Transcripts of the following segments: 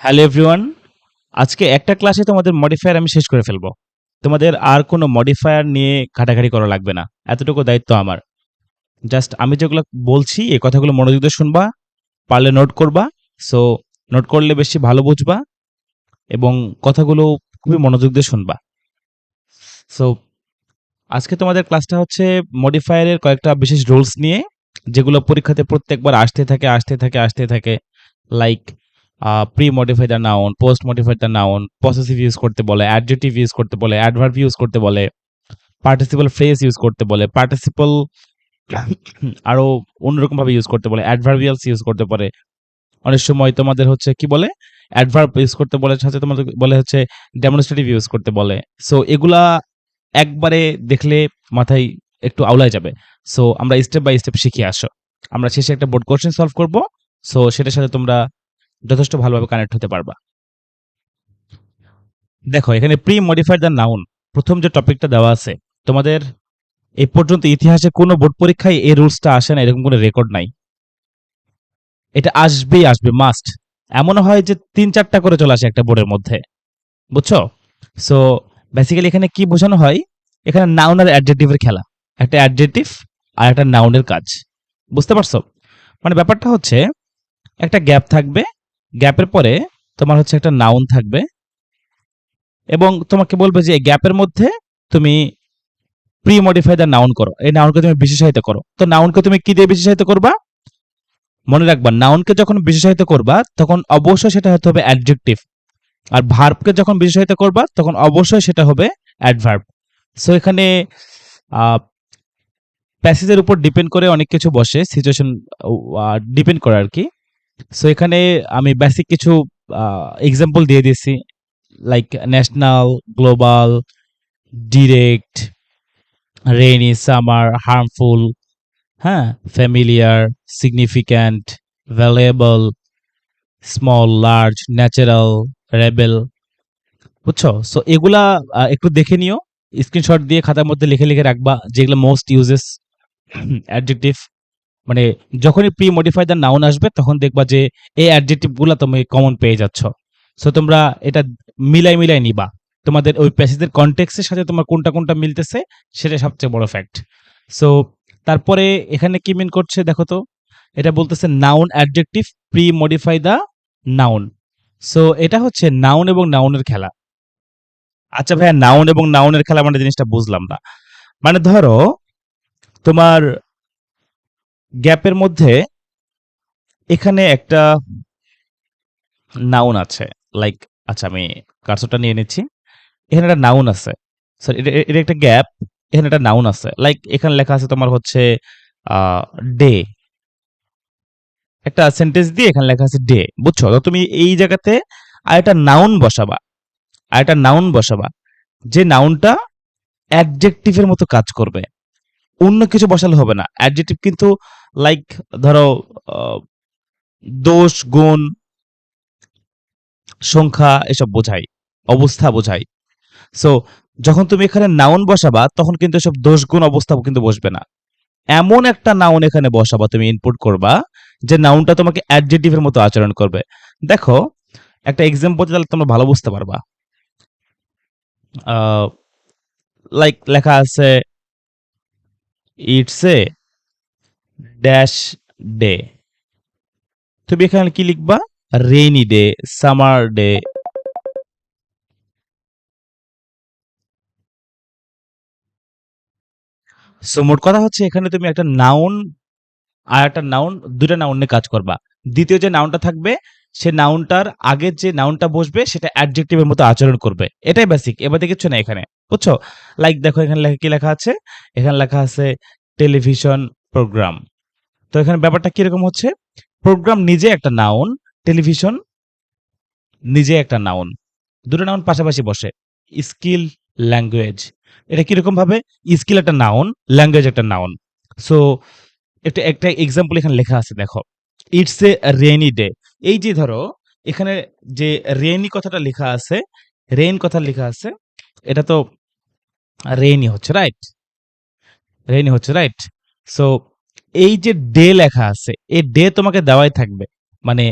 Hello everyone, আজকে একটা ক্লাসে তোমাদের মডিফায়ার আমি শেষ করে ফেলবো। তোমাদের আর কোনো মডিফায়ার নিয়ে ঘাটাঘাটি করা লাগবে না, এতটুকু দায়িত্ব আমার। জাস্ট আমি যেগুলো বলছি এই কথাগুলো মনোযোগ দিয়ে শুনবা, পারলে নোট করবা। সো নোট করলে বেশি ভালো বুঝবা এবং কথাগুলো খুবই মনোযোগ দিয়ে শুনবা। সো আজকে তোমাদের ক্লাসটা হচ্ছে মডিফায়ারের কয়েকটা বিশেষ রুলস নিয়ে, যেগুলো পরীক্ষাতে প্রত্যেকবার আসতে থাকে। Like pre modify the noun, post modify the noun, possessive use করতে বলে, অ্যাডজেক্টিভ ইউজ করতে বলে, অ্যাডভার্ব ইউজ করতে বলে, পার্টিসিপল ফ্রেজ ইউজ করতে বলে, পার্টিসিপল আরো অন্যরকম ভাবে ইউজ করতে বলে, অ্যাডভার্বিয়ালস ইউজ করতে পারে। অনেক সময় তোমাদের হচ্ছে কি বলে, অ্যাডভার্ব ইউজ করতে বলে, সাথে তোমাদের বলে হচ্ছে ডেমনস্ট্রেটিভ ইউজ করতে বলে। সো এগুলা একবারে দেখলে মাথায় একটু আউলায় যাবে। সো আমরা স্টেপ বাই স্টেপ শিখে আসো। আমরা শেষে একটা বোর্ড কোশ্চেন সলভ করব। সো সেটার সাথে তোমরা যথেষ্ট ভালোভাবে কানেক্ট হতে পারবা। দেখো এখানে প্রি মডিফাইড দ্য নাউন, প্রথম যে টপিকটা দেওয়া আছে, তোমাদের এই পর্যন্ত ইতিহাসে কোনো বোর্ড পরীক্ষায় এই রুলসটা আসে না, এরকম কোনো রেকর্ড নাই। এটা আসবে মাস্ট। এমন হয় যে 3-4টা করে চলে আসে একটা বোর্ডের মধ্যে, বুঝছো? সো বেসিক্যালি এখানে কি বোঝানো হয়, এখানে নাউন আর অ্যাডজেক্টিভের খেলা। একটা অ্যাডজেক্টিভ আর একটা নাউনের কাজ, বুঝতে পারছো? মানে ব্যাপারটা হচ্ছে একটা গ্যাপ থাকবে, গ্যাপের পরে তোমার হচ্ছে একটা নাউন থাকবে এবং তোমাকে বলবে যে গ্যাপের মধ্যে তুমি প্রি মডিফাই দ্য নাউন করো, এই নাউনকে তুমি বিশেষায়িত করো। তো নাউনকে তুমি কি দিয়ে বিশেষায়িত করবা? মনে রাখবা, নাউনকে যখন বিশেষায়িত করবা তখন অবশ্যই সেটা হতে হবে অ্যাডজেক্টিভ, আর ভার্বকে যখন বিশেষায়িত করবা তখন অবশ্যই সেটা হবে অ্যাডভার্ব। সো এখানে প্যাসেজের উপর ডিপেন্ড করে অনেক কিছু বসে, সিচুয়েশন ডিপেন্ড করে আর কি। সো এখানে আমি বেসিক কিছু এক্সাম্পল দিয়ে দিয়েছি, like national, global, direct, rainy, summer, harmful, হ্যাঁ, familiar, significant, valuable, small, large, natural, rebel, বুঝছো? সো এগুলা একটু দেখে নিও, স্ক্রিনশট দিয়ে খাতার মধ্যে লিখে লিখে রাখবা যেগুলো মোস্ট ইউজেস অ্যাডজেক্টিভ। মানে যখনই প্রি মডিফাই দ্য নাউন আসবে তখন দেখবা যে এই অ্যাডজেক্টিভ গুলা তুমি কমন পেয়ে যাচ্ছ। সো তোমরা এটা মিলাই নিবা, তোমাদের ওই প্যাসেজের কনটেক্সটের সাথে তোমার কোনটা কোনটা মিলতেছে সেটা সবচেয়ে বড় ফ্যাক্ট। সো তারপরে এখানে কি মিন করছে দেখো তো, এটা বলতেছে noun adjective pre modify the noun. So এটা হচ্ছে নাউন এবং নাউনের খেলা। আচ্ছা ভাইয়া, নাউন এবং নাউনের খেলা মানে জিনিসটা বুঝলাম না। মানে ধরো তোমার গ্যাপের মধ্যে এখানে একটা নাউন আছে, লাইক, আচ্ছা আমি কার্সরটা নিয়ে নিচ্ছি, এখানে একটা নাউন আছে। সরি, এটা একটা গ্যাপ, এখানে একটা নাউন আছে, লাইক এখানে লেখা আছে তোমার হচ্ছে ডে। একটা সেন্টেন্স দিয়ে এখানে লেখা আছে ডে, বুঝছো? তো তুমি এই জায়গাতে আরেকটা নাউন বসাবা, আরেকটা নাউন বসাবা, যে নাউনটা অ্যাডজেক্টিভের মতো কাজ করবে। অন্য কিছু বসালে হবে না। অ্যাডজেক্টিভ কিন্তু লাইক ধরো আহ, দোষ, গুণ, সংখ্যা এসব বোঝায়, অবস্থা বোঝায়। সো যখন তুমি এখানে নাউন বসাবা তখন কিন্তু সব দোষ, গুণ, অবস্থা কিন্তু বসবে না। এমন একটা নাউন এখানে বসাবা, তুমি ইনপুট করবা যে নাউনটা তোমাকে অ্যাডজেক্টিভের মতো আচরণ করবে। দেখো একটা এক্সাম্পল তাহলে তোমরা ভালো বুঝতে পারবা। লাইক লেখা আছে ইটস এ ড্যাশ ডে, তুমি এখানে কি লিখবা? Rainy day, summer day. So মোট কথা হচ্ছে এখানে তুমি একটা নাউন আর একটা নাউন, দুটা নাউন নিয়ে কাজ করবা। দ্বিতীয় যে নাউনটা থাকবে সে নাউনটার আগের যে নাউনটা বসবে সেটা অ্যাডজেক্টিভের মতো আচরণ করবে। এটাই বেসিক, এবার কিছু না এখানে, বুঝছো? লাইক দেখো এখানে কি লেখা আছে, এখানে লেখা আছে টেলিভিশন প্রোগ্রাম। তো এখানে ব্যাপারটা কিরকম হচ্ছে, প্রোগ্রাম নিজে একটা নাউন, টেলিভিশন নিজে একটা নাউন, দুটো নাউন পাশাপাশি বসে। স্কিল, ল্যাঙ্গুয়েজ, এটা কিরকম ভাবে, স্কিল একটা নাউন, ল্যাঙ্গুয়েজ একটা নাউন। সো একটা একটা এক্সাম্পল এখানে লেখা আছে, দেখো ইটস এ রেইনি ডে। এই যে ধরো এখানে যে রেইনি কথাটা লেখা আছে, রেইন কথা লেখা আছে, এটা তো রেইনি হচ্ছে, রাইট? রেইনি হচ্ছে, রাইট? সো এই যে ডে লেখা আছে, এই ডে তোমাকে দেওয়াই থাকবে। মানে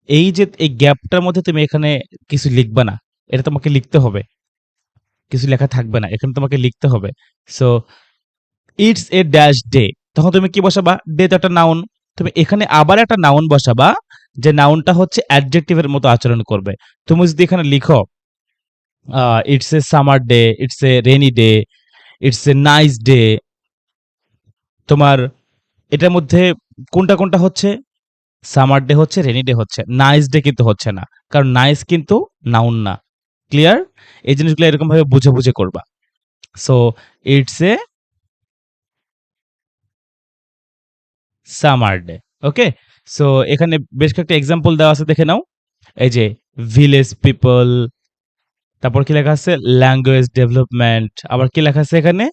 এই যে এই গ্যাপটার মধ্যে তুমি এখানে কিছু লিখবা না, এটা তোমাকে লিখতে হবে, কিছু লেখা থাকবে না, এখানে তোমাকে লিখতে হবে। So it's a dash day, তখন তুমি কি বসাবা? ডে তো একটা নাউন, তুমি এখানে আবার একটা নাউন বসাবা, যে নাউনটা হচ্ছে অ্যাডজেক্টিভের মতো আচরণ করবে। তুমি যদি এখানে লিখো it's a summer day, it's a rainy day, it's a nice day, তোমার এটার মধ্যে কোনটা কোনটা হচ্ছে? সামার ডে হচ্ছে, রেনি ডে হচ্ছে, নাইস ডে কিন্তু হচ্ছে না, কারণ নাইস কিন্তু নাউন না। ক্লিয়ার? এই জিনিসগুলো এরকম ভাবে বুঝে বুঝে করবা। So it's a summer day. Okay, so এখানে বেশ কয়েকটা এক্সাম্পল দেওয়া আছে, দেখে নাও। এই যে ভিলেজ পিপল, তারপর কি লেখা আছে? ল্যাঙ্গুয়েজ ডেভেলপমেন্ট, আবার কি লেখা আছে এখানে?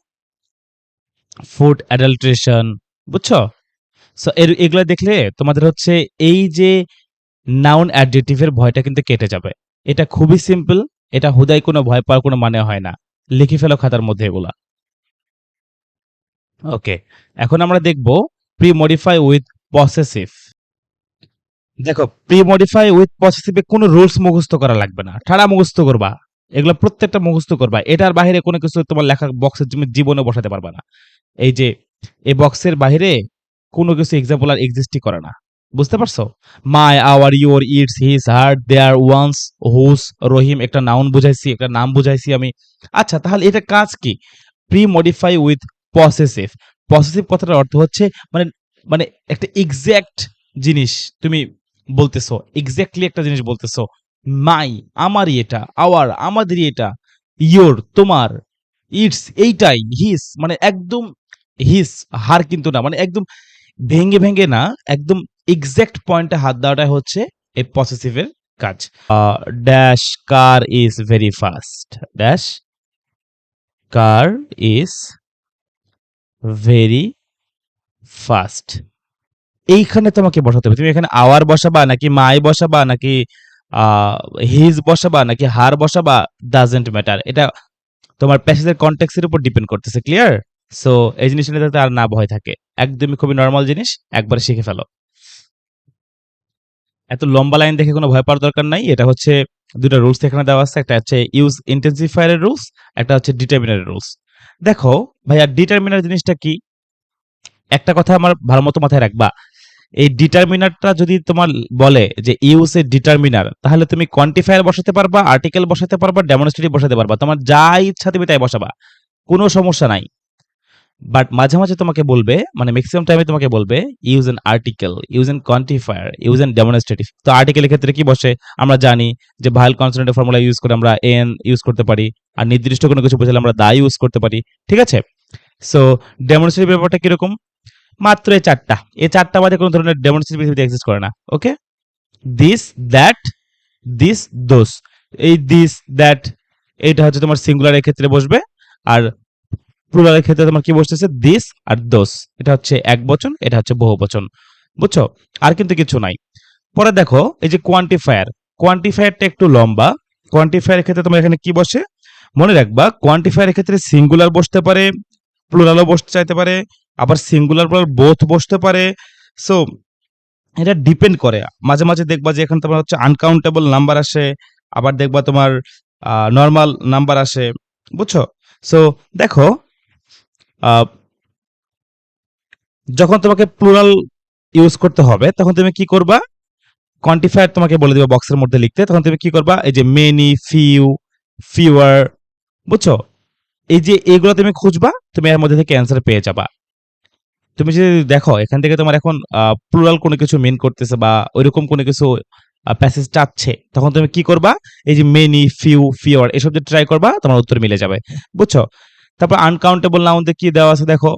Food adulteration. বুঝছো? সো এগুলো দেখলে তোমাদের হচ্ছে এই যে নাউন অ্যাডজেক্টিভের ভয়টা কিন্তু কেটে যাবে। এটা খুবই সিম্পল, এটা হুদাই কোনো ভয় পাওয়ার কোনো মানে হয় না। লিখে ফেলো খাতার মধ্যে এগুলা। ওকে, এখন আমরা দেখব প্রি মডিফাই উইথ পসেসিভ। দেখো, প্রি মডিফাই উইথ পসেসিভে কোনো রুলস মুখস্থ করা লাগবে না, ঠাড়া মুখস্থ করবা, এগুলো প্রত্যেকটা মুখস্থ করবা। এটার বাইরে কোনো কিছু তোমার লেখা বক্সের তুমি জীবনে বসাতে পারবা না। এই যে এই বক্সের বাইরে কোনো কিছু এক্সাম্পল আর এক্সিস্টই করে না। বুঝতে পারছো? My, our, your, its, his, her, their, one's, whose, Rahim, একটা নাউন বুঝাইছি, একটা নাম বুঝাইছি আমি। আচ্ছা, তাহলে এটা কাজ কি? Pre modify with possessive. Possessive কথাটার অর্থ হচ্ছে মানে মানে একটা এক্সাক্ট জিনিস তুমি বলতেছো, এক্স্যাক্টলি একটা জিনিস বলতেছো। মাই, আমারই এটা, আওয়ার, আমাদেরই এটা, ইয়োর, তোমার, ইটস, এইটাই, হিস, মানে একদম হিস, হার কিন্তু না, মানে একদম ভেঙে ভেঙে না, একদম এক্সাক্ট পয়েন্টে হাত দেওয়াটাই হচ্ছে এই পসেসিভের কাজ। Dash car is very fast, dash car is very fast. এইখানে তোমাকে বসাতে হবে। তুমি এখানে আওয়ার বসাবা নাকি মাই বসাবা নাকি হিজ বসাবা নাকি হার বসাবা, ডাজেন্ট ম্যাটার। এটা তোমার প্যাসেজের কনটেক্সটের উপর ডিপেন্ড করতেছে। ক্লিয়ার? সো এই জিনিসটা যাতে আর না ভয় থাকে, একদমই খুবই নর্মাল জিনিস, একবারে শিখে ফেলো। এত লম্বা লাইন দেখে কোনো ভয় পাওয়ার দরকার নাই। এটা হচ্ছে দুটো রুলস এখানে দেওয়া আছে, একটা হচ্ছে ইউজ ইন্টেন্সিফায়ারের রুলস, একটা হচ্ছে ডিটারমিনারের রুলস। দেখো ভাইয়া, ডিটারমিনার জিনিসটা কি? একটা কথা আমার ভালো মতো মাথায় রাখবা, এই ডিটারমিনারটা যদি তোমার বলে যে ইউজ এ ডিটারমিনার, তাহলে তুমি কোয়ান্টিফায়ার বসাতে পারবা, আর্টিকেল বসাতে পারবা, ডেমনস্ট্রেটিভ বসাতে পারবা, তোমার যা ইচ্ছা তুমি তাই বসাবা, কোনো সমস্যা নাই। বাট মাঝে মাঝে তোমাকে বলবে, মানে ম্যাক্সিমাম টাইমে তোমাকে বলবে use N article, use N quantifier, use N demonstrative. তো আর্টিকেলের ক্ষেত্রে কি বসে? আমরা জানি যে ভাইল কনসোনেন্টের ফর্মুলা ইউজ করে আমরা এন ইউজ করতে পারি, আর নির্দিষ্ট কোনো কিছু বোঝালে আমরা দা ইউজ করতে পারি। ঠিক আছে? সো ডেমনস্ট্রেটিভ ব্যাপারটা কিরকম? মাত্র এই চারটা, এই চারটা বাদে কোনো ধরনের ডেমনস্ট্রেটিভ পৃথিবীতে এক্সিস্ট করে না। ওকে, দিস, দ্যাট, দিস, দোস। এই দিস, দ্যাট, এইটা হচ্ছে তোমার সিঙ্গুলারের ক্ষেত্রে বসবে, আর প্লুরালের ক্ষেত্রে তোমার কি বসতেছে? দিস আর দোস। এটা হচ্ছে এক বচন, এটা হচ্ছে বহু বচন। বুঝছো? আর কিন্তু কিছু নাই। পরে দেখো এই যে কোয়ান্টিফায়ার, কোয়ান্টিফায়ারটা একটু লম্বা। কোয়ান্টিফায়ারের ক্ষেত্রে তোমার এখানে কি বসে? মনে রাখবা, কোয়ান্টিফায়ারের ক্ষেত্রে সিঙ্গুলার বসতে পারে, প্লুরালও বসতে চাইতে পারে, আবার সিঙ্গুলার প্লুরাল বোথ বসতে পারে। সো এটা ডিপেন্ড করে। মাঝে মাঝে দেখবা যে এখানে তোমার হচ্ছে আনকাউন্টেবল নাম্বার আসে, আবার দেখবা তোমার নর্মাল নাম্বার আসে। বুঝছো? সো দেখো, আহ, যখন তোমাকে প্লুরাল ইউজ করতে হবে তখন তুমি কি করবা? কোয়ান্টিফায়ার তোমাকে বলে দিবা বক্সের মধ্যে লিখতে, তখন তুমি কি করবা? এই যে মেনি, ফিউ, ফিওয়ার। বুঝছো? এই যে এগুলো তুমি খুঁজবা, তুমি এর মধ্যে থেকে অ্যান্সার পেয়ে যাবা। তুমি যদি দেখো এখান থেকে তোমার এখন প্লুরাল কোনো কিছু মিন করতেছে বা ওইরকম কোনো কিছু প্যাসেজ চাচ্ছে, তখন তুমি কি করবা? এই যে মেনি, ফিউ, ফিওর এসব যে ট্রাই করবা, তোমার উত্তর মিলে যাবে। বুঝছো? তারপর আনকাউন্টেবল নাউন কি দেওয়া আছে দেখো।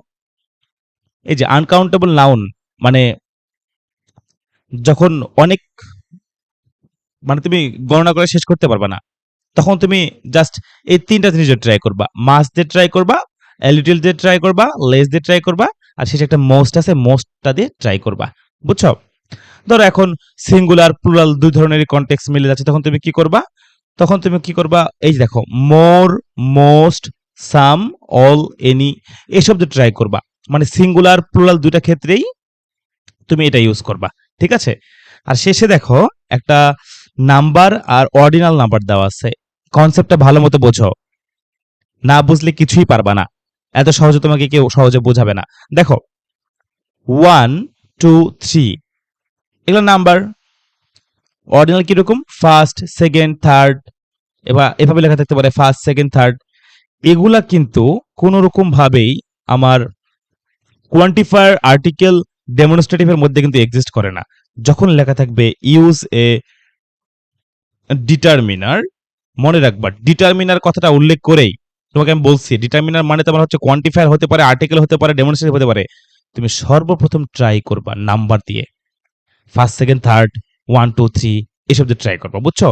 এই যে আনকাউন্টেবল নাউন মানে যখন অনেক, মানে তুমি গণনা করে শেষ করতে পারবা না, তখন তুমি জাস্ট এই তিনটা জিনিস ট্রাই করবা। মাস দিয়ে ট্রাই করবা, লিটল দিয়ে ট্রাই করবা, লেস দিয়ে ট্রাই করবা, আর শেষে একটা মোস্ট আছে, মোস্টটা দিয়ে ট্রাই করবা। বুঝছো? ধরো এখন সিঙ্গুলার প্লুরাল দুই ধরনেরই কনটেক্সট মিলে যাচ্ছে, তখন তুমি কি করবা? তখন তুমি কি করবা? এই যে দেখো, মোর, মোস্ট, সাম, অল, এনি, এসব দিয়ে ট্রাই করবা। মানে সিঙ্গুলার প্লুরাল দুইটা ক্ষেত্রেই তুমি এটা ইউজ করবা। ঠিক আছে? আর শেষে দেখো একটা নাম্বার আর অর্ডিনাল নাম্বার দেওয়া আছে। কনসেপ্টটা ভালো মতো বোঝো, না বুঝলে কিছুই পারবা না, এত সহজে তোমাকে কেউ সহজে বোঝাবে না। দেখো 1 2 3 এগুলো নাম্বার। অর্ডিনাল কিরকম, ফার্স্ট সেকেন্ড থার্ড, এবার এভাবে লেখা থাকতে পারে ফার্স্ট সেকেন্ড থার্ড। এগুলা কিন্তু কোনো রকম ভাবেই আমার কোয়ান্টিফায়ার আর্টিকেল ডেমনস্ট্রেটিভের মধ্যে কিন্তু এক্সিস্ট করে না। যখন লেখা থাকবে ইউজ এ ডিটারমিনার, মনে রাখবা ডিটারমিনার কথাটা উল্লেখ করেই তোমাকে আমি বলছি, ডিটারমিনার মানে তোমার হচ্ছে কোয়ান্টিফায়ার হতে পারে, আর্টিকেল হতে পারে, ডেমনস্ট্রেটিভ হতে পারে। তুমি সর্বপ্রথম ট্রাই করবা নাম্বার দিয়ে, ফার্স্ট সেকেন্ড থার্ড 1 2 3 এসব দিয়ে ট্রাই করবা, বুঝছো?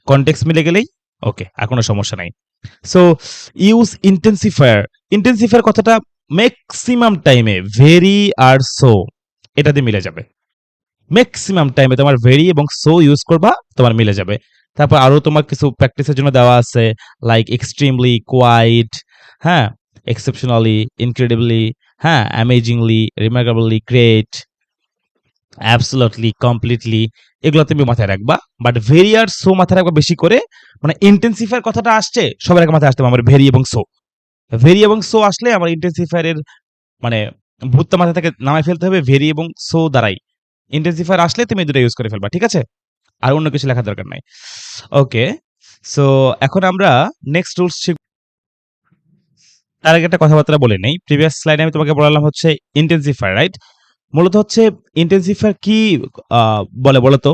কনটেক্সট মিলে গেলেই ওকে, আর কোনো সমস্যা নাই। সো ইউজ ইন্টেন্সিফায়ার, ইন্টেন্সিফায়ার কথাটা ম্যাক্সিমাম টাইমে ভেরি আর সো এটা দিয়ে মিলে যাবে। ম্যাক্সিমাম টাইমে তোমার ভেরি এবং সো ইউজ করবা, তোমার মিলে যাবে। তারপর আরো তোমার কিছু প্র্যাকটিসের জন্য দেওয়া আছে, লাইক এক্সট্রিমলি, কোয়াইট, হ্যাঁ, এক্সেপশনালি, ইনক্রেডিবলি, হ্যাঁ, amazingly, remarkably, great, absolutely, completely, এগুলো তুমি মাথায় রাখবা। বাট ভেরি আর সো মাথায় রাখবা বেশি করে। মানে ইন্টেন্সিফায়ার কথাটা আসছে সবার আগে মাথায় আসতে হবে আমার ভেরি এবং সো। ভেরি এবং সো আসলে আমার ইন্টেন্সিফায়ারের মানে ভূতটা মাথা থেকে নামায় ফেলতে হবে ভেরি এবং সো দ্বারাই। ইন্টেন্সিফায়ার আসলে তুমি দুটো ইউজ করে ফেলবা, ঠিক আছে? আর অন্য কিছু লেখার দরকার নাই। ওকে, সো এখন আমরা নেক্সট রুলস শিখব। তার আগে একটা কথাবার্তা বলে নেই। প্রিভিয়াস স্লাইডে আমি তোমাকে বললাম হচ্ছে ইন্টেন্সিফায়ার, রাইট? মূলত হচ্ছে ইন্টেন্সিফায়ার কি বলে বলতো?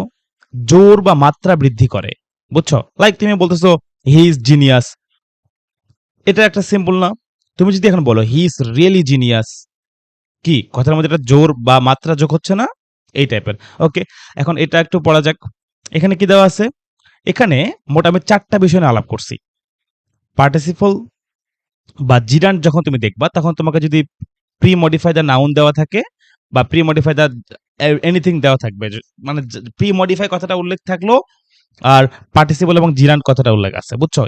জোর বা মাত্রা বৃদ্ধি করে, বুঝছো? লাইক তুমি বলতেছো হি ইজ জিনিয়াস, এটা একটা সিম্পল না? তুমি যদি এখন বলো হি ইজ রিয়েলি জিনিয়াস, কি কথার মধ্যে একটা জোর বা মাত্রা যোগ হচ্ছে না? এই টাইপের। ওকে, এখন এটা একটু পড়া যাক। এখানে কি দেওয়া আছে? এখানে মোট আমি 4টা বিষয় নিয়ে আলাপ করছি। পার্টিসিপল বা জিরান্ট যখন তুমি দেখবা তখন তোমাকে যদি প্রি মডিফাই দ্য নাউন দেওয়া থাকে বা প্রি মডিফাই দ্য এনিথিং দেওয়া থাকবে, মানে প্রি মডিফাই কথাটা উল্লেখ থাকলো আর পার্টিসিপল এবং জিরান্ট কথাটা উল্লেখ আছে, বুঝছো?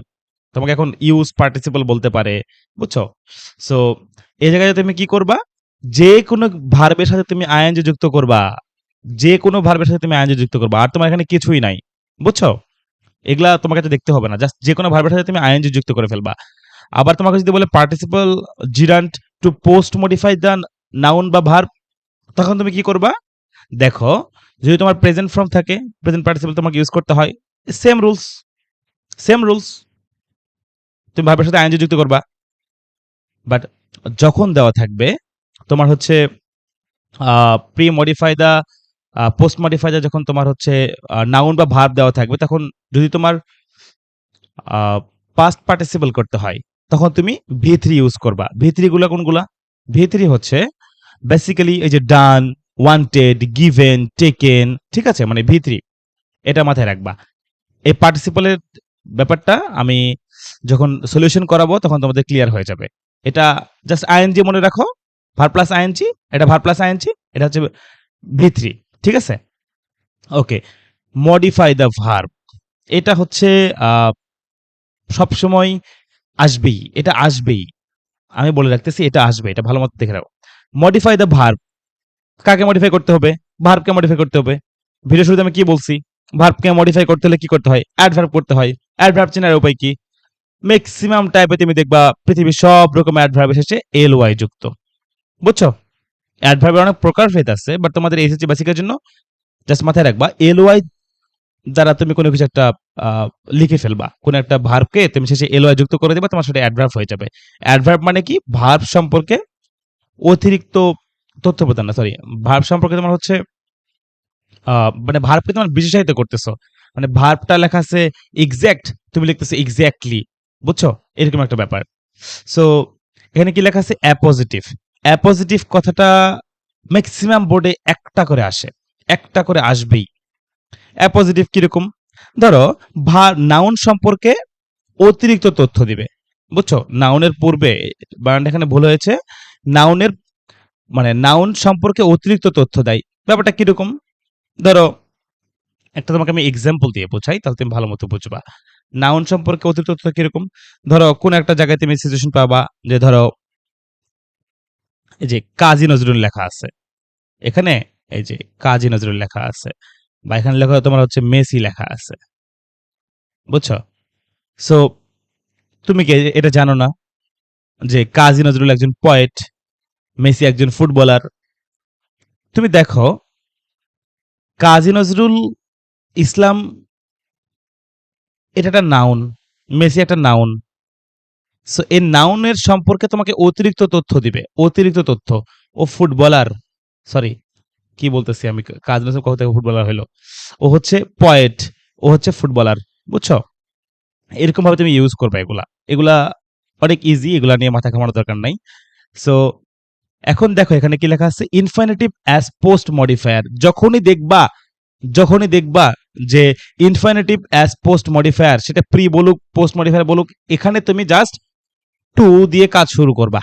তোমাকে এখন ইউজ পার্টিসিপল বলতে পারে, বুঝছো? সো এই জায়গায় তুমি কি করবা? যে কোনো ভার্বের সাথে তুমি আইএনজি যুক্ত করবা, যে কোনো ভার্বের সাথে তুমি আইএনজি যুক্ত করবা, আর তোমার এখানে কিছুই নাই, বুঝছো? এগুলা তোমাকে তো দেখতে হবে না, জাস্ট যে কোনো ভার্বের সাথে তুমি আইএনজি যুক্ত করে ফেলবা। আবার তোমাকে যদি বলে participle gerund to post modify the noun বা ভার্ব, তখন তুমি কি করবা? দেখো, যদি তোমার প্রেজেন্ট ফর্ম থাকে, প্রেজেন্ট পার্টিসিপল তোমাকে ইউজ করতে হয়, সেম রুলস, সেম রুলস, তুমি ভার্বের সাথে আইএনজি যুক্ত করবা। বাট যখন দেওয়া থাকবে তোমার হচ্ছে pre modify the post modify the, যখন তোমার হচ্ছে নাউন বা ভার্ব দেওয়া থাকবে, তখন যদি তোমার পাস্ট পার্টিসিপল করতে হয় তখন তুমি ভি3 ইউজ করবা। ভি3 গুলা কোনগুলা? ভি3 হচ্ছে বেসিক্যালি এই যে ডান, ওয়ান্টেড, গিভেন, টেকেন, ঠিক আছে? মানে ভি3, এটা মাথায় রাখবা। এই পার্টিসিপলের ব্যাপারটা আমি যখন সলিউশন করাবো তখন তোমাদের ক্লিয়ার হয়ে যাবে। এটা জাস্ট আইএনজি মনে রাখো, ভার প্লাস আইএনজি, এটা ভার প্লাস আইএনজি, এটা হচ্ছে ভি3, ঠিক আছে? ওকে, মডিফাই দ্য ভার্ব, এটা হচ্ছে সবসময় আসবেই, এটা আসবেই, আমি বলে রাখতেছি এটা আসবে, এটা ভালো মতো দেখে রাখো। মডিফাই দ্য ভার্ব, কাকে মডিফাই করতে হবে? ভার্বকে মডিফাই করতে হবে। ভিডিও শুরুতে আমি কি বলছি? ভার্বকে মডিফাই করতে হলে কি করতে হয়? অ্যাডভার্ব করতে হয়। অ্যাডভার্ব চেনার উপায় কি? ম্যাক্সিমাম টাইপে তুমি দেখবা পৃথিবীর সব রকম অ্যাডভার্ব এসেছে এল ওয়াই যুক্ত, বুঝছো? অ্যাডভার্বের অনেক প্রকার ভেদ আছে, বাট তোমাদের এসএসসি বেসিকের জন্য জাস্ট মাথায় রাখবা এল ওয়াই দ্বারা তুমি কোনো কিছু একটা লিখে ফেলবা, কোন একটা ভার্বকে তুমি শেষে এল ওয়াই যুক্ত করে দিবা, তোমার সেটা অ্যাডভার্ব হয়ে যাবে। অ্যাডভার্ব মানে কি? ভার্ব সম্পর্কে অতিরিক্ত তথ্য প্রদান, না সরি, ভার্ব সম্পর্কে তোমার হচ্ছে মানে ভার্বকে তোমার বিশেষায়িত করতেছো, মানে ভার্বটা লেখা আছে এক্সাক্ট, তুমি লিখতেছো এক্স্যাক্টলি, বুঝছো? এরকম একটা ব্যাপার। সো এখানে কি লেখা আছে? অ্যাপোজিটিভ। অ্যাপোজিটিভ কথাটা ম্যাক্সিমাম বোর্ডে একটা করে আসে, একটা করে আসবেই। অ্যাপোজিটিভ কিরকম? ধরো নাউন সম্পর্কে অতিরিক্ত তথ্য দিবে, বুঝছো? নাউনের পূর্বে, বানানটা এখানে ভুল হয়েছে, নাউনের মানে নাউন সম্পর্কে অতিরিক্ত তথ্য দেয়। ব্যাপারটা কিরকম? ধরো একটা তোমাকে আমি এক্সাম্পল দিয়ে বোঝাই, তাহলে তুমি ভালো মতো বুঝবা নাউন সম্পর্কে অতিরিক্ত তথ্য কিরকম। ধরো কোন একটা জায়গায় তুমি সিচুয়েশন পাবা যে ধরো এই যে কাজী নজরুল লেখা আছে, এখানে এই যে কাজী নজরুল লেখা আছে, বা এখানে লেখা তোমার হচ্ছে মেসি লেখা আছে, বুঝছো? সো তুমি কি এটা জানো না যে কাজী নজরুল একজন পয়েট, মেসি একজন ফুটবলার? তুমি দেখো, কাজী নজরুল ইসলাম এটা একটা নাউন, মেসি একটা নাউন। সো এই নাউনের সম্পর্কে তোমাকে অতিরিক্ত তথ্য দিবে, অতিরিক্ত তথ্য। ও ফুটবলার, সরি কি বলতেছি আমি, কাজী নজরুল কখন থেকে ফুটবলার হলো? ও হচ্ছে পয়েট, ও হচ্ছে ফুটবলার, বুঝছো? এরকম ভাবে তুমি ইউজ করবে এগুলা, এগুলা অনেক ইজি, এগুলা নিয়ে মাথা ঘামানোর দরকার নাই। সো এখন দেখো এখানে কি লেখা আছে, ইনফিনিটিভ অ্যাজ পোস্ট মডিফায়ার। যখনই দেখবা যে ইনফিনিটিভ অ্যাজ পোস্ট মডিফায়ার, সেটা প্রি বলুক পোস্ট মডিফায়ার বলুক, এখানে তুমি জাস্ট টু দিয়ে কাজ শুরু করবা,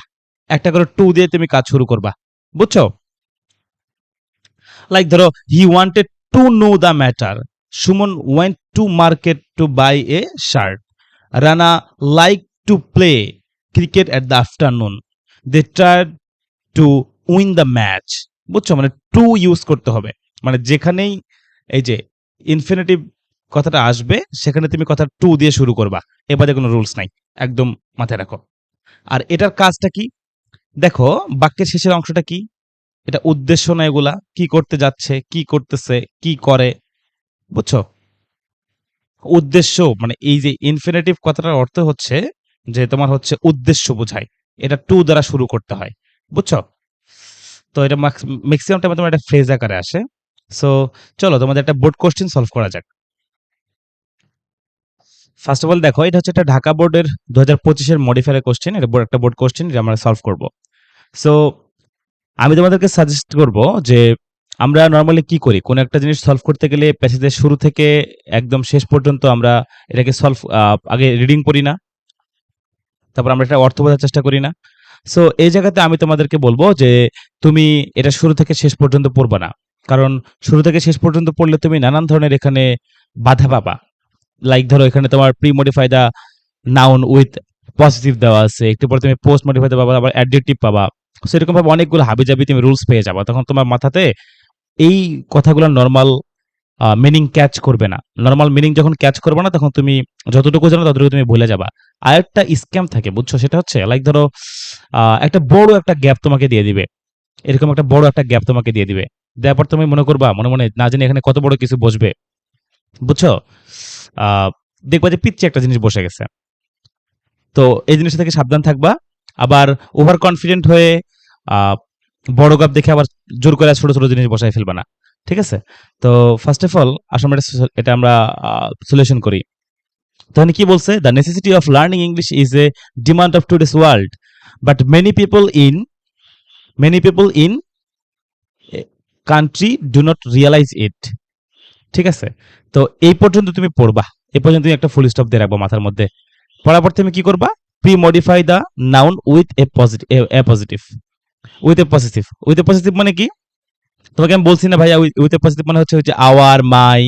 একটা করে টু দিয়ে তুমি কাজ শুরু করবা, বুঝছো? লাইক ধরো, he wanted to know the matter, Suman went to market to buy a shirt, Rana like to play cricket at the afternoon, they tried to win the match. বুঝছো? মানে টু ইউজ করতে হবে, মানে যেখানেই এই যে ইনফিনিটিভ কথাটা আসবে সেখানে তুমি কথা টু দিয়ে শুরু করবা, এবারে কোনো রুলস নাই, একদম মাথায় রাখো। আর এটার কাজটা কি দেখো, বাক্যের শেষের অংশটা কি, এটা উদ্দেশ্য না, এগুলা কি করতে যাচ্ছে, কি করতেছে, কি করে, বুঝছো? উদ্দেশ্য মানে এই যে ইনফিনিটিভ কথাটার অর্থ হচ্ছে যে তোমার হচ্ছে উদ্দেশ্য বোঝায়, এটা টু দ্বারা শুরু করতে হয়, বুঝছো? তো এটা ম্যাক্সিমাম টাইমে তোমার একটা ফ্রেজ আকারে আসে। সো চলো তোমাদের একটা বোর্ড কোশ্চেন সলভ করা যাক। ফার্স্ট অফ অল দেখো, এটা হচ্ছে একটা ঢাকা বোর্ডের 2025-এর মডিফায়ার কোশ্চেন, এটা একটা বোর্ড কোশ্চেন, এটা আমরা সলভ করব। সো আমি তোমাদেরকে সাজেস্ট করব যে আমরা নর্মালি কি করি, কোন একটা জিনিস সলভ করতে গেলে প্যাসেজের শুরু থেকে একদম শেষ পর্যন্ত আমরা এটাকে সলভ আগে রিডিং করি না, তারপর আমরা এটা অর্থ বোঝার চেষ্টা করি না। সো এই জায়গাতে আমি তোমাদেরকে বলবো যে তুমি এটা শুরু থেকে শেষ পর্যন্ত পড়বা না, কারণ শুরু থেকে শেষ পর্যন্ত পড়লে তুমি নানান ধরনের এখানে বাধা পাবা। লাইক ধরো এখানে তোমার pre modify the noun with positive দেওয়া আছে, একটু পরে তুমি পোস্ট মডিফাই পাবা, আবার অ্যাডজেক্টিভ পাবা। সেরকম ভাবে অনেকগুলো হাবিজাবি তুমি রুলস পেয়ে যাবা, তখন তোমার মাথাতে এই কথাগুলো নর্মাল মিনিং ক্যাচ করবে না। নর্মাল মিনিং যখন ক্যাচ করবে না, তখন তুমি যতটুকু জানো ততটুকু তুমি ভুলে যাবা। আর একটা স্ক্যাম থাকে, বুঝছো? সেটা হচ্ছে লাইক ধরো একটা বড় একটা গ্যাপ তোমাকে দিয়ে দিবে, এরকম একটা বড় একটা গ্যাপ তোমাকে দিয়ে দিবে, দেওয়ার পর তুমি মনে করবা মনে মনে না জানি এখানে কত বড় কিছু বসবে, বুঝছো? আহ দেখবা যে পিচ্ছে একটা জিনিস বসে গেছে। তো এই জিনিসটা থেকে সাবধান থাকবা। আবার ওভার কনফিডেন্ট হয়ে আহ, বড় গাপ দেখে আবার জোর করে ছোট ছোট জিনিস বসাই ফেলবা না, ঠিক আছে? তো ফার্স্ট অফ অল আসলে এটা আমরা সলিউশন করি। তখন কি বলছে, the necessity of learning English is a demand of today's world, but many people in country do not realise it. ঠিক আছে? তো এই পর্যন্ত তুমি পড়বা, এই পর্যন্ত তুমি একটা ফুল স্টপ দিয়ে রাখবো মাথার মধ্যে। পড়ার পর তুমি কি করবা, pre modify the noun with a positive, with a positive মানে কি? তোমাকে আমি বলছি না ভাইয়া, উইথ এ পজিটিভ মানে হচ্ছে আওয়ার মাই,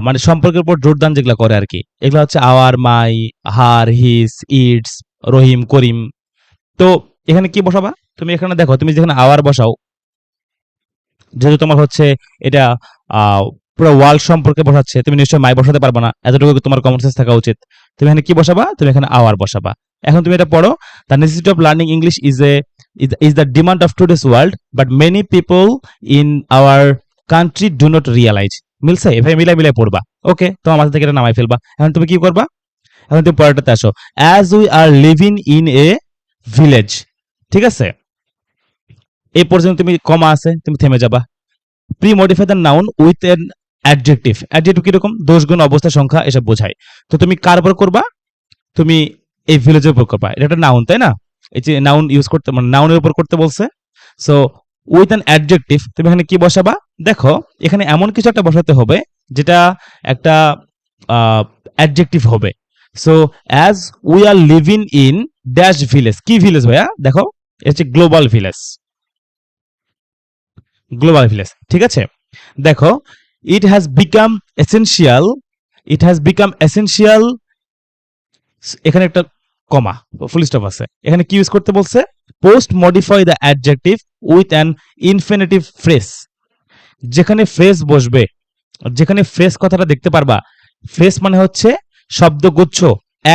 মানে সম্পর্কের উপর জোরদান যেগুলো করে আর কি, এগুলো হচ্ছে hour my, her, his, it's, রহিম, করিম। তো এখানে কি বসাবা তুমি? এখানে দেখো, তুমি যেখানে আওয়ার বসাও, যেহেতু তোমার হচ্ছে এটা পুরো ওয়ার্ল্ড সম্পর্কে বসাচ্ছে, তুমি নিশ্চয়ই মাই বসাতে পারবে না, এতটুকু তোমার কমন সেন্স থাকা উচিত। তুমি এখানে কি বসাবা? তুমি এখানে আওয়ার বসাবা। এখন তুমি এটা পড়ো, the necessity of learning English is the demand of today's world, but many people in our country do not realise. মিলছে? এভাবে মিলাই মিলাই পড়বা। ওকে, তোমার মাথা থেকে এটা নামাই ফেলবা। এখন তুমি কি করবা? এখন তুমি পরেরটাতে আসো, as we are living in a village. ঠিক আছে? এই পর্যন্ত তুমি কমা আছে, তুমি থেমে যাবা। Pre modify the noun with an adjective. Adjective কিরকম? দোষ, গুণ, অবস্থা, সংখ্যা এসব বোঝায়। তো তুমি কার উপর করবা? তুমি এই ভিলেজের উপর করবা, এটা একটা নাউন, তাই না? এই যে নাউন ইউজ করতে, মানে নাউনের উপর করতে বলছে। সো উইথ অ্যান অ্যাডজেক্টিভ তুমি এখানে কি বসাবা? দেখো এখানে এমন কিছু একটা বসাতে হবে যেটা একটা অ্যাডজেক্টিভ হবে। So as we are living in dash village. কি ভিলেজ ভাইয়া? দেখো এটা হচ্ছে গ্লোবাল ভিলেজ, গ্লোবাল ভিলেজ। ঠিক আছে? দেখো, it has become essential, it has become essential, এখানে একটা কমা, ফুল স্টপ আছে। এখানে কি ইউজ করতে বলছে? Post modify the adjective with an infinitive phrase. যেখানে ফ্রেজ বসবে যেখানে ফ্রেজ কথাটা দেখতে পারবা, ফ্রেজ মানে হচ্ছে শব্দগুচ্ছ,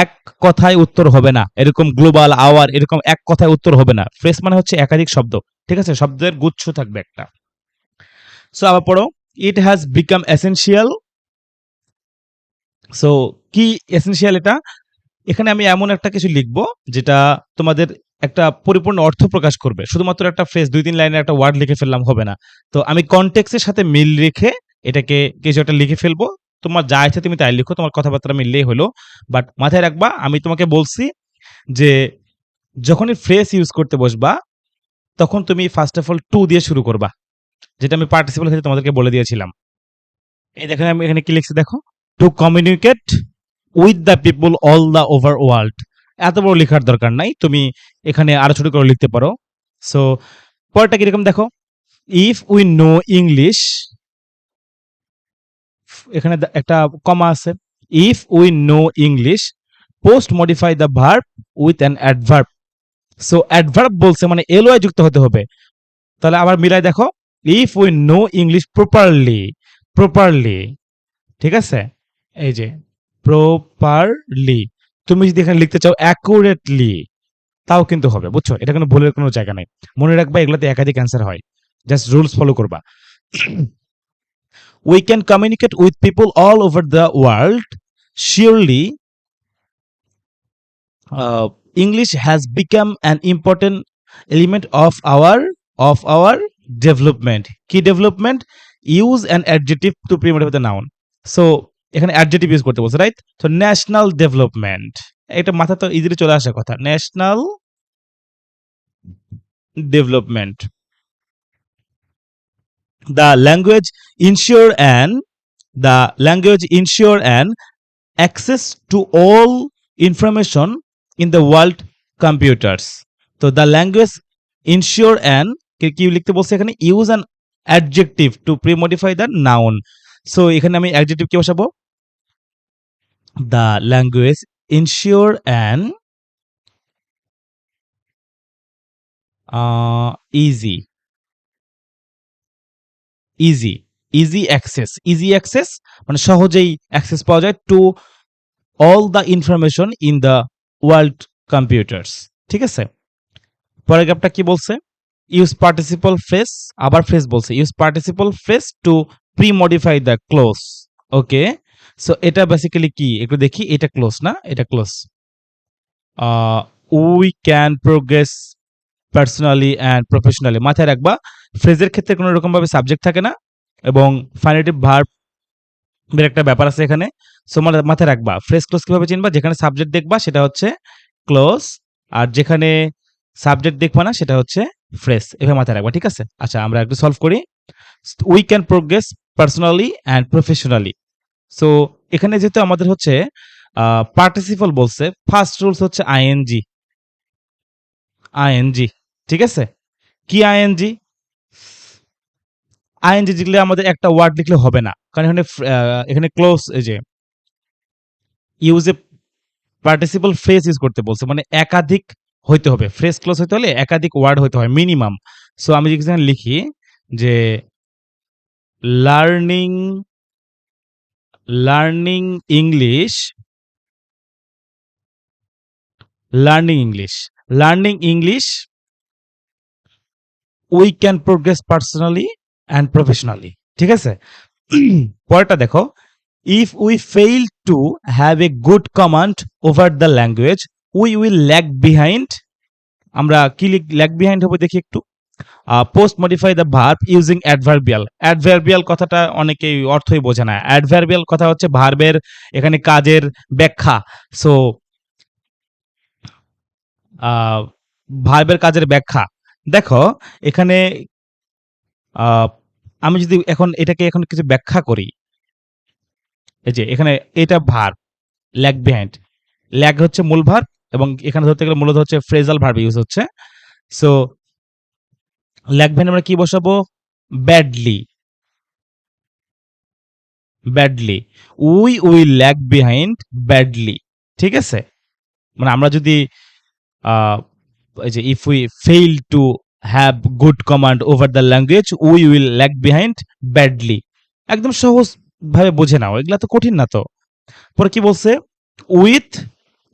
এক কথায় উত্তর হবে না, এরকম গ্লোবাল আওয়ার এরকম এক কথায় উত্তর হবে না। ফ্রেজ মানে হচ্ছে একাধিক শব্দ, ঠিক আছে, শব্দের গুচ্ছ থাকবে একটা। সো আবার পড়ো, it has become essential. So কি এসেনশিয়াল এটা? এখানে আমি এমন একটা কিছু লিখবো যেটা তোমাদের একটা পরিপূর্ণ অর্থ প্রকাশ করবে। শুধুমাত্র একটা ফ্রেজ ২-৩ লাইনের একটা ওয়ার্ড লিখে ফেললাম হবে না। তো আমি কনটেক্সটের সাথে মিল রেখে এটাকে কিছু একটা লিখে ফেলবো। তোমার যা ইচ্ছা তুমি তাই লিখো, তোমার কথাবার্তা মিললেই হলো। বাট মাথায় রাখবা আমি তোমাকে বলছি যে যখনই ফ্রেজ ইউজ করতে বসবা তখন তুমি ফার্স্ট অফ অল টু দিয়ে শুরু করবা, যেটা আমি পার্টিসিপেল ক্ষেত্রে তোমাদেরকে বলে দিয়েছিলাম। এই দেখেন আমি এখানে কি লিখছি দেখো, to communicate with the people all the over world. এত বড় লেখার দরকার নাই, তুমি এখানে আরো ছোট করে লিখতে পারো। সো পরেরটা কিরকম দেখো, ইফ উই নো ইংলিশ, এখানে একটা কমা আছে, if we know English post modify the verb with an adverb. So adverb বলছে মানে এলওয়াই যুক্ত হতে হবে। তাহলে আবার মিলাই দেখো, if we know English properly, properly, ঠিক আছে, এই যে প্রপারলি। তুমি যদি এখানে লিখতে চাও অ্যাকুরেটলি তাও কিন্তু হবে, বুঝছো, এটা কোনো ভুলের কোনো জায়গা নেই। মনে রাখবা এগুলোতে একাধিক অ্যান্সার হয়, জাস্ট রুলস ফলো করবা। We can communicate with people all over the world, surely English has become an important element of our development. কি development? Use an adjective to premodify the noun. So এখানে adjective use করতে বলছে, right? তো national development, এটা মাথা তো easily চলে আসার কথা, national development. The language ensure an access to all information in the world computers. তো the language ensure an কি লিখতে বলছে এখানে, use an adjective to pre-modify the noun. So এখানে আমি অ্যাডজেক্টিভ কি বসাবো, the language ensure an easy access মানে সহজেই অ্যাক্সেস পাওয়া যায় to all the information in the world computers, ঠিক আছে। পরের গ্যাপটা কি বলছে, ইউজ পার্টিসিপল ফ্রেজ, আবার ফ্রেজ বলছে, use participle phrase two pre modify the close. Okay, so এটা বেসিক্যালি কি একটু দেখি, এটা ক্লোজ না, এটা close. We can progress personally and professionally. মাথায় রাখবা ফ্রেজের ক্ষেত্রে কোনো রকম ভাবে সাবজেক্ট থাকে না এবং ফাইনেটিভ ভার্ব এর একটা ব্যাপার আছে এখানে। সো মাথায় রাখবা ফ্রেজ ক্লোজ কিভাবে চিনবা, যেখানে সাবজেক্ট দেখবা সেটা হচ্ছে ক্লোজ, আর যেখানে সাবজেক্ট দেখবা না সেটা হচ্ছে ফ্রেজ, এভাবে মাথায় রাখবা, ঠিক আছে। আচ্ছা আমরা একটু সলভ করি। We can progress personally and professionally. So এখানে যেহেতু আমাদের হচ্ছে পার্টিসিপল বলছে, ফার্স্ট রুলস হচ্ছে আইএনজি, আইএনজি, ঠিক আছে। কি আইএনজি? আইএনজি লিখলে আমাদের একটা ওয়ার্ড লিখলে হবে না, কারণ এখানে ক্লোজ, এই যে use a participle phrase use করতে বলছে, মানে একাধিক হইতে হবে, ফ্রেজ ক্লোজ হইতে হলে একাধিক ওয়ার্ড হইতে হয় মিনিমাম। সো আমি যেখানে লিখি যে learning learning English learning English learning English we can progress personally and professionally, ঠিক আছে। পরেরটা দেখো, if we fail to have a good command over the language we will lag behind. আমরা কি ল্যাগ বিহাইন্ড হবে দেখি একটু। Post modify the verb using adverbial. Adverbial কথাটা অনেকেই অর্থই বোঝে না। অ্যাডভার্বিয়াল কথা হচ্ছে ভার্বের এখানে কাজের ব্যাখ্যা। সো ভার্বের কাজের ব্যাখ্যা দেখো এখানে, আমি যদি এখন এটাকে এখন কিছু ব্যাখ্যা করি, এই যে এখানে এটা ভার্ব, ল্যাগ বিহাইন্ড, ল্যাগ হচ্ছে মূল ভার্ব এবং এখানে ধরতে গেলে মূলত হচ্ছে ফ্রেজাল ভার্ব ইউজ হচ্ছে। সো ল্যাগ বিহাইন্ড আমরা কি বসাবো, badly, badly, we will lag behind badly, ঠিক আছে। মানে আমরা যদি এই যে if we fail to have good command over the language we will lag behind badly, একদম সহজ ভাবে বুঝে নাও, এগুলা তো কঠিন না তো। পরে কি বলছে, with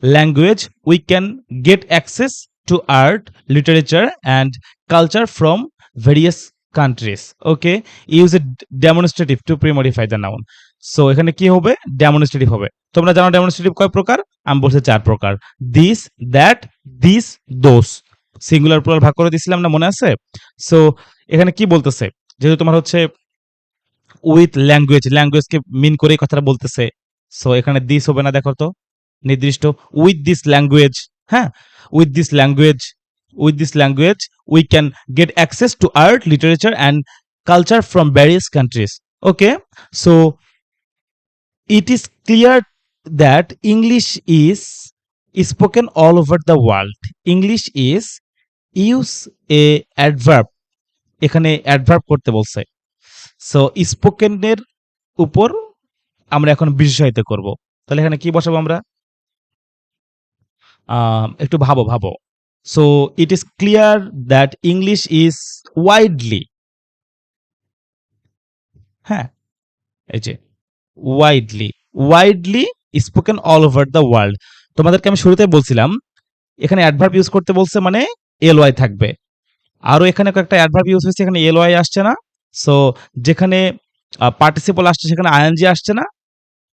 language we can get access to art, literature and culture from various countries. Okay, use a demonstrative to premodify the noun. So এখানে কি হবে, ডেমনস্ট্রেটিভ হবে। তোমরা জানো ডেমনস্ট্রেটিভ কয় প্রকার, আমি বলছি 4 প্রকার। This, that, this, those. Singular plural ভাগ করে দিছিলাম না, মনে আছে? সো এখানে কি বলতেছে, যেহেতু তোমার হচ্ছে উইথ ল্যাঙ্গুয়েজ, ল্যাঙ্গুয়েজকে মিন করে এই কথাটা বলতেছে। সো এখানে দিস হবে না, দেখো তো, নির্দিষ্ট উইথ দিস ল্যাঙ্গুয়েজ। হ্যাঁ, with this language, with this language we can get access to art, literature and culture from various countries. Okay, so it is clear that English is spoken all over the world. English is, use a adverb, এখানে adverb করতে বলছে। So স্পোকেনের উপর আমরা এখন বিশেষায়িত করব। তাহলে এখানে কি বসাবো আমরা, একটু ভাবো ভাবো। So it is clear that English is widely, হ্যাঁ, এই যে widely, widely spoken all over the world. তোমাদেরকে আমি শুরুতে বলছিলাম এখানে অ্যাডভার্ব ইউজ করতে বলছে মানে এলওয়াই থাকবে। আরো এখানে কয়েকটা অ্যাডভার্ব ইউজ হয়েছে, এখানে এলওয়াই আসছে না। সো যেখানে পার্টিসিপল আসছে সেখানে আইএনজি আসছে না।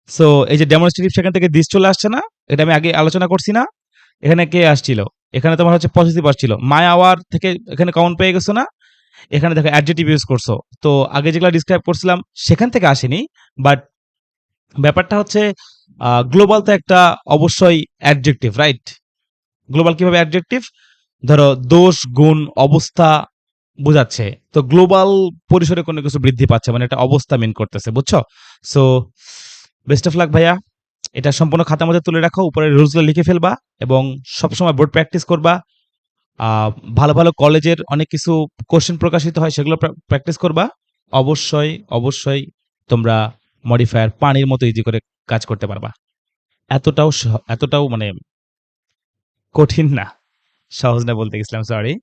সো এই যে ডেমনস্ট্রেটিভ সেখান থেকে দিস চলে আসছে না, এটা আমি আগে আলোচনা করছি না। এখানে কে আসছিল, এখানে তোমার হচ্ছে পজিটিভ আসছিল, মাই আওয়ার থেকে এখানে কমন পেয়ে গেছো না। এখানে দেখো অ্যাডজেক্টিভ ইউজ করছো, তো আগে যেগুলো ডিসক্রাইব করছিলাম সেখান থেকে আসেনি। বাট ব্যাপারটা হচ্ছে গ্লোবাল তো একটা অবশ্যই অ্যাডজেক্টিভ, রাইট? গ্লোবাল কিভাবে অ্যাডজেক্টিভ, ধরো দোষ, গুণ, অবস্থা বোঝাচ্ছে, তো গ্লোবাল পরিসরে কোনো কিছু বৃদ্ধি পাচ্ছে মানে একটা অবস্থা মিন করতেছে, বুঝছো? সো বেস্ট অফ লাক ভাইয়া, এটা সম্পূর্ণ খাতার মধ্যে তুলে রাখো, উপরে রুলসগুলো লিখে ফেলবা এবং সবসময় বোর্ড প্র্যাকটিস করবা। আহ, ভালো ভালো কলেজের অনেক কিছু কোশ্চেন প্রকাশিত হয়, সেগুলো প্র্যাকটিস করবা। অবশ্যই অবশ্যই তোমরা মডিফায়ার পানির মতো ইজি করে কাজ করতে পারবা। এতটাও মানে কঠিন না, সহজ না বলতে গেছিলাম, sorry.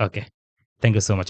Okay, thank you so much.